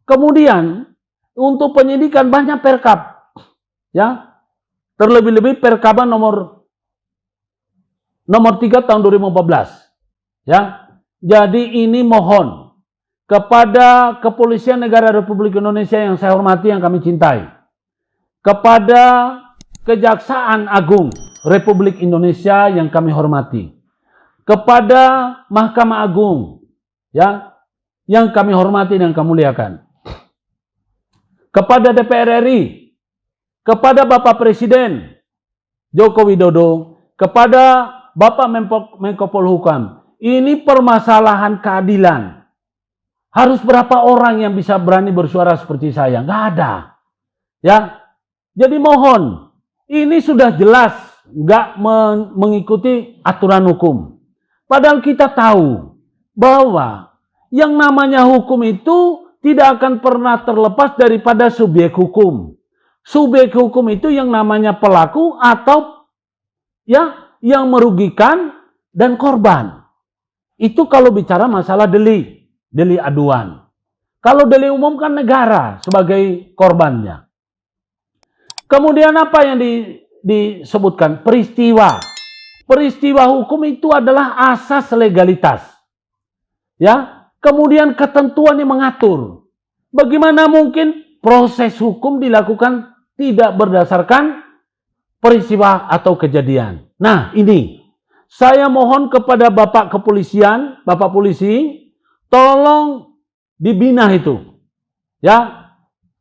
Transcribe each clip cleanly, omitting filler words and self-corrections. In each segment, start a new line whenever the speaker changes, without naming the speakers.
Kemudian untuk penyidikan banyak perkap, ya, terlebih-lebih perkaba nomor 3 tahun 2014, ya. Jadi ini mohon kepada Kepolisian Negara Republik Indonesia yang saya hormati, yang kami cintai, kepada Kejaksaan Agung Republik Indonesia yang kami hormati, kepada Mahkamah Agung, ya, yang kami hormati dan kami muliakan, kepada DPR RI, kepada Bapak Presiden Joko Widodo, kepada Bapak Menko Polhukam. Ini permasalahan keadilan. Harus berapa orang yang bisa berani bersuara seperti saya? Nggak ada. Ya, jadi mohon, ini sudah jelas nggak mengikuti aturan hukum. Padahal kita tahu bahwa yang namanya hukum itu tidak akan pernah terlepas daripada subjek hukum. Subjek hukum itu yang namanya pelaku atau ya yang merugikan dan korban. Itu kalau bicara masalah delik aduan. Kalau delik umum kan negara sebagai korbannya. Kemudian apa yang disebutkan? Peristiwa. Peristiwa hukum itu adalah asas legalitas. Ya. Kemudian ketentuan yang mengatur. Bagaimana mungkin proses hukum dilakukan tidak berdasarkan peristiwa atau kejadian. Nah, ini saya mohon kepada Bapak Kepolisian, Bapak Polisi, tolong dibina itu. Ya,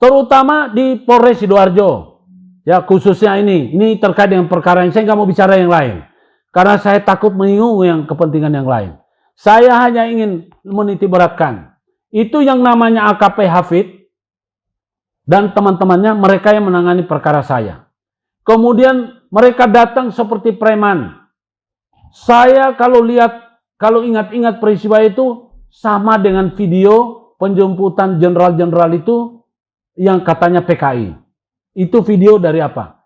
terutama di Polres Sidoarjo. Ya, khususnya ini terkait dengan perkara ini. Saya nggak mau bicara yang lain. Karena saya takut menyinggung yang kepentingan yang lain. Saya hanya ingin menitiberatkan. Itu yang namanya AKP Hafid dan teman-temannya, mereka yang menangani perkara saya. Kemudian mereka datang seperti preman. Saya kalau ingat-ingat peristiwa itu sama dengan video penjemputan jenderal-jenderal itu yang katanya PKI. Itu video dari apa?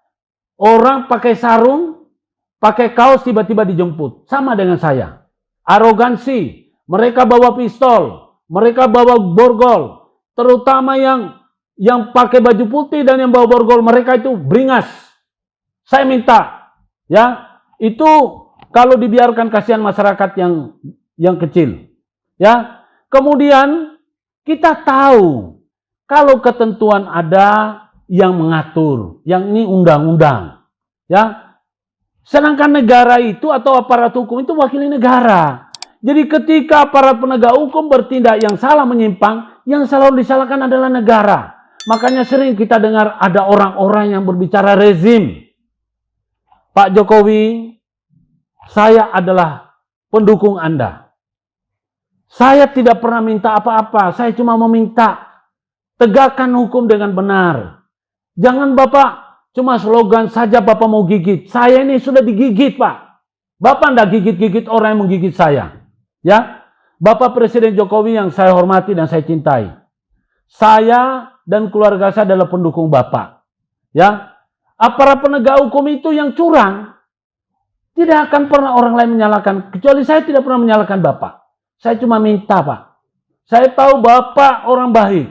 Orang pakai sarung, pakai kaos tiba-tiba dijemput. Sama dengan saya. Arogansi, mereka bawa pistol, mereka bawa borgol, terutama yang pakai baju putih dan yang bawa borgol, mereka itu beringas. Saya minta, ya, itu kalau dibiarkan kasihan masyarakat yang kecil, ya. Kemudian kita tahu kalau ketentuan ada yang mengatur, yang ini undang-undang, ya. Sedangkan negara itu atau aparat hukum itu wakili negara. Jadi ketika aparat penegak hukum bertindak yang salah, menyimpang, yang selalu disalahkan adalah negara. Makanya sering kita dengar ada orang-orang yang berbicara rezim. Pak Jokowi, saya adalah pendukung Anda. Saya tidak pernah minta apa-apa. Saya cuma meminta tegakkan hukum dengan benar. Jangan Bapak cuma slogan saja Bapak mau gigit. Saya ini sudah digigit, Pak. Bapak tidak gigit-gigit orang yang menggigit saya. Ya, Bapak Presiden Jokowi yang saya hormati dan saya cintai. Saya dan keluarga saya adalah pendukung Bapak. Ya, aparat penegak hukum itu yang curang, tidak akan pernah orang lain menyalahkan. Kecuali saya tidak pernah menyalahkan Bapak. Saya cuma minta, Pak. Saya tahu Bapak orang baik.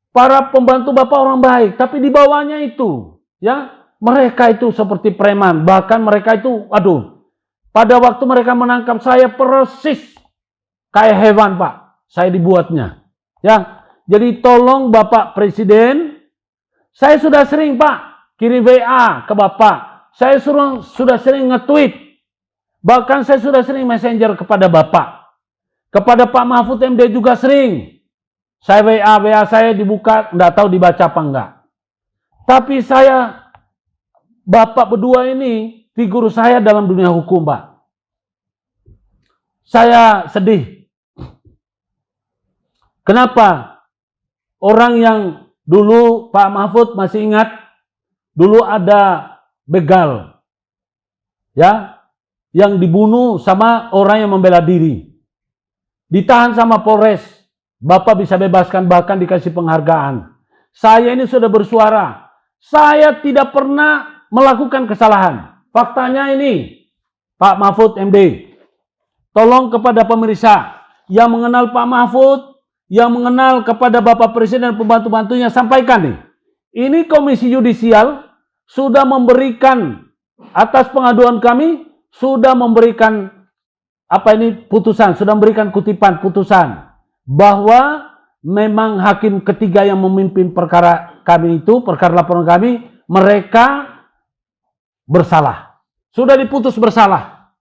Para pembantu Bapak orang baik, tapi di bawahnya itu, ya, mereka itu seperti preman. Bahkan mereka itu, pada waktu mereka menangkap saya persis kayak hewan, Pak. Saya dibuatnya, ya. Jadi tolong Bapak Presiden, saya sudah sering, Pak, kirim WA ke Bapak. Saya sudah sering nge-tweet. Bahkan saya sudah sering messenger kepada Bapak. Kepada Pak Mahfud MD juga sering. Saya WA saya dibuka, enggak tahu dibaca apa enggak. Tapi saya, Bapak berdua ini, figur saya dalam dunia hukum, Pak. Saya sedih. Kenapa? Orang yang dulu, Pak Mahfud masih ingat, dulu ada begal. Ya, yang dibunuh sama orang yang membela diri. Ditahan sama Polres. Bapak bisa bebaskan, bahkan dikasih penghargaan. Saya ini sudah bersuara. Saya tidak pernah melakukan kesalahan. Faktanya ini, Pak Mahfud MD. Tolong kepada pemirsa yang mengenal Pak Mahfud, yang mengenal kepada Bapak Presiden dan pembantu-bantunya, sampaikan nih. Ini Komisi Yudisial sudah memberikan, atas pengaduan kami, sudah memberikan putusan, sudah memberikan kutipan putusan bahwa memang hakim ketiga yang memimpin perkara kami itu, perkara laporan kami, mereka bersalah. Sudah diputus bersalah.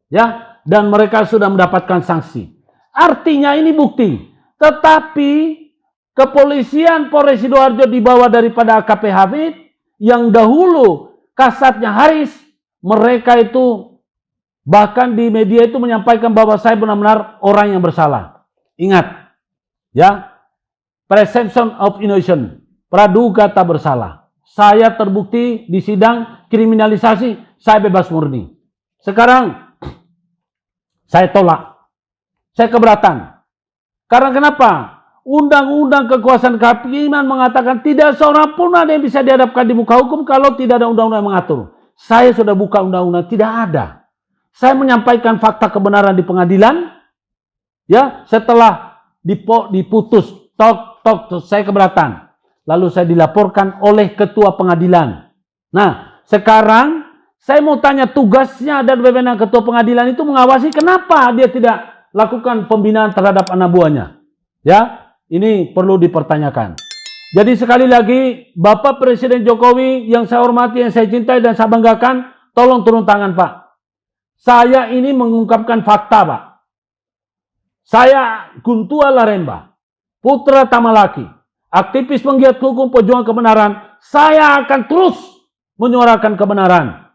Ya, dan mereka sudah mendapatkan sanksi. Artinya ini bukti. Tetapi kepolisian Polres Sidoarjo di bawah daripada AKP Hafid yang dahulu kasatnya Haris, mereka itu bahkan di media itu menyampaikan bahwa saya benar-benar orang yang bersalah. Ingat, ya, presumption of innocence, praduga tak bersalah. Saya terbukti di sidang kriminalisasi, saya bebas murni. Sekarang saya tolak, saya keberatan. Karena kenapa? Undang-undang kekuasaan kehakiman mengatakan tidak seorang pun ada yang bisa dihadapkan di muka hukum kalau tidak ada undang-undang yang mengatur. Saya sudah buka undang-undang, tidak ada. Saya menyampaikan fakta kebenaran di pengadilan, ya, setelah diputus, saya keberatan. Lalu saya dilaporkan oleh ketua pengadilan. Nah, sekarang saya mau tanya, tugasnya dan wewenang ketua pengadilan itu mengawasi, kenapa dia tidak lakukan pembinaan terhadap anak buahnya? Ya, ini perlu dipertanyakan. Jadi sekali lagi, Bapak Presiden Jokowi yang saya hormati, yang saya cintai dan saya banggakan, tolong turun tangan, Pak. Saya ini mengungkapkan fakta, Pak. Saya Guntua Laremba, putra Tamalaki, aktivis penggiat hukum pejuang kebenaran. Saya akan terus menyuarakan kebenaran.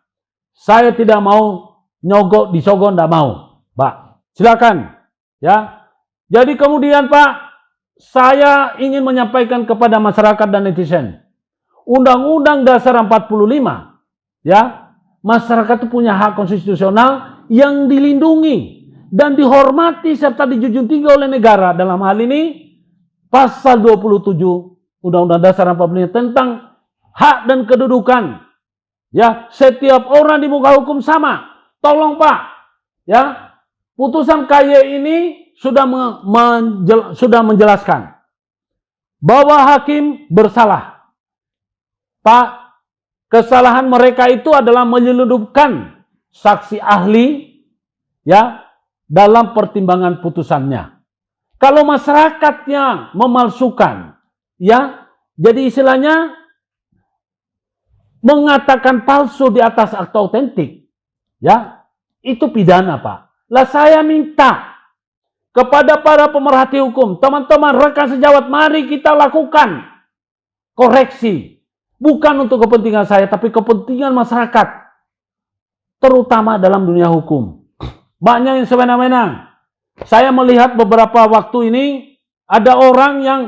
Saya tidak mau nyogok, disogok, tidak mau, Pak. Silakan, ya. Jadi kemudian, Pak, saya ingin menyampaikan kepada masyarakat dan netizen, Undang-Undang Dasar 45, ya, masyarakat itu punya hak konstitusional yang dilindungi dan dihormati serta dijunjung tinggi oleh negara. Dalam hal ini, pasal 27 Undang-Undang Dasar 45 tentang hak dan kedudukan. Ya, setiap orang di muka hukum sama. Tolong, Pak, ya, putusan KY ini sudah menjelaskan bahwa hakim bersalah. Pak, kesalahan mereka itu adalah menyelundupkan saksi ahli, ya, dalam pertimbangan putusannya. Kalau masyarakatnya memalsukan, ya, jadi istilahnya mengatakan palsu di atas akta otentik, ya, itu pidana, Pak. Lah saya minta kepada para pemerhati hukum, teman-teman rekan sejawat, mari kita lakukan koreksi. Bukan untuk kepentingan saya, tapi kepentingan masyarakat. Terutama dalam dunia hukum. Banyak yang sewenang-wenang. Saya melihat beberapa waktu ini, ada orang yang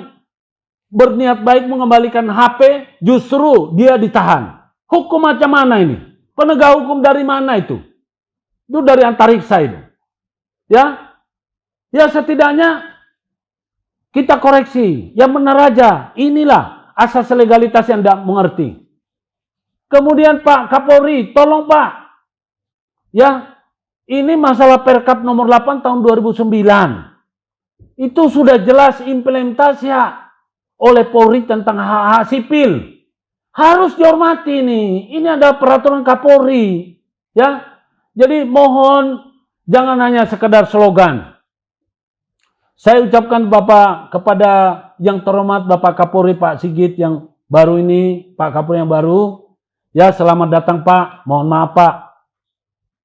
berniat baik mengembalikan HP, justru dia ditahan. Hukum macam mana ini? Penegak hukum dari mana itu? Itu dari antariksa itu. Ya, ya setidaknya kita koreksi. Yang benar aja. Inilah asas legalitas yang tidak mengerti. Kemudian Pak Kapolri, tolong Pak. Ya, ini masalah Perkap nomor 8 tahun 2009. Itu sudah jelas implementasi oleh Polri tentang hak-hak sipil. Harus dihormati nih. Ini ada peraturan Kapolri. Ya, jadi mohon jangan hanya sekedar slogan. Saya ucapkan Bapak kepada yang terhormat Bapak Kapolri Pak Sigit yang baru ini, Pak Kapolri yang baru. Ya, selamat datang Pak. Mohon maaf Pak.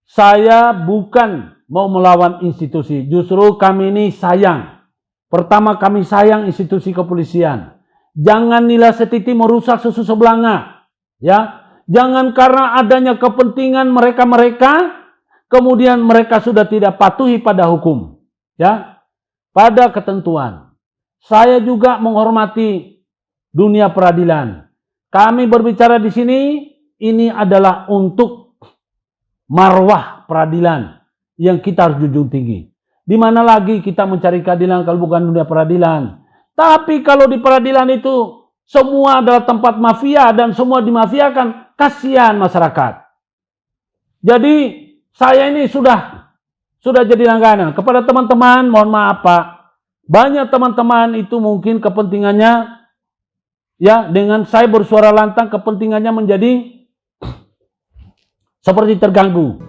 Saya bukan mau melawan institusi. Justru kami ini sayang. Pertama, kami sayang institusi kepolisian. Jangan nilai setiti merusak susu sebelanga. Ya, jangan karena adanya kepentingan mereka-mereka, kemudian mereka sudah tidak patuhi pada hukum. Ya, pada ketentuan. Saya juga menghormati dunia peradilan. Kami berbicara di sini, ini adalah untuk marwah peradilan yang kita harus junjung tinggi. Di mana lagi kita mencari keadilan kalau bukan dunia peradilan? Tapi kalau di peradilan itu semua adalah tempat mafia dan semua dimafiakan, kasihan masyarakat. Jadi saya ini sudah jadi langganan kepada teman-teman. Mohon maaf Pak, banyak teman-teman itu mungkin kepentingannya, ya, dengan saya bersuara lantang kepentingannya menjadi seperti terganggu.